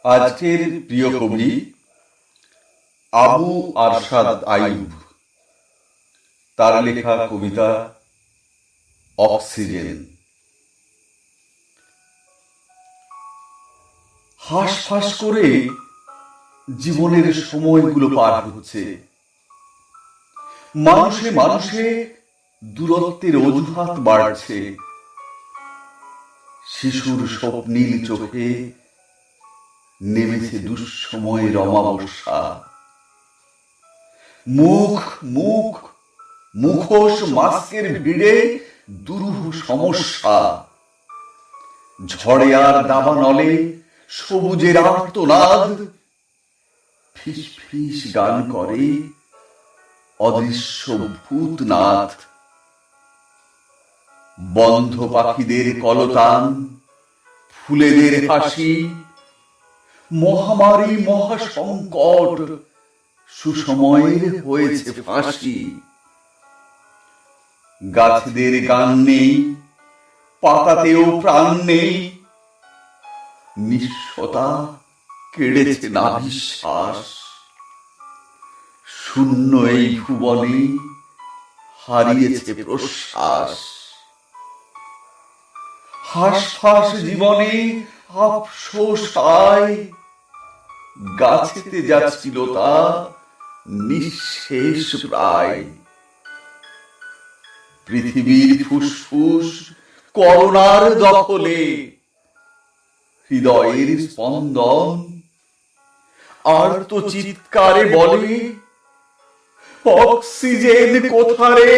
আজকের প্রিয় কবি আবু আরশাদ আইয়ুব, তার লেখা কবিতা অক্সিজেন। হাঁসফাঁস করে জীবনের সময়গুলো পার হচ্ছে, মানুষে মানুষে দূরত্বের অজুহাত বাড়ছে, শিশুর স্বপ্নীল চোখে নেমেছে দুঃসময়ের অমাবস্যা। মুখ মুখ মুখোশ মাস্কের ভিড়ে দুরূহ সমস্যা, ঝড়ে আর দাবানলে সবুজের আর্তনাদ, ফিস ফিস গান করে অদৃশ্য ভূতনাথ। বন্ধ পাখিদের কলতান, ফুলেদের হাসি, মহামারী মহাসংকট, সুসময়ের হয়েছে ফাঁসি। গাছদের গান নেই, পাতাতেও প্রাণ নেই, নিঃস্বতা কেড়েছে নাভিশ্বাস। শূন্য এই ভুবনে হারিয়েছে প্রশ্বাস। হাঁসফাঁস জীবনে আফসোস আয়, গাছেতে যা ছিল তা নিঃশেষ প্রায়। পৃথিবীর ফুসফুস করোনার দখলে, হৃদয়ের স্পন্দন আর্ত চিৎকারে বলে, অক্সিজেন কোথারে।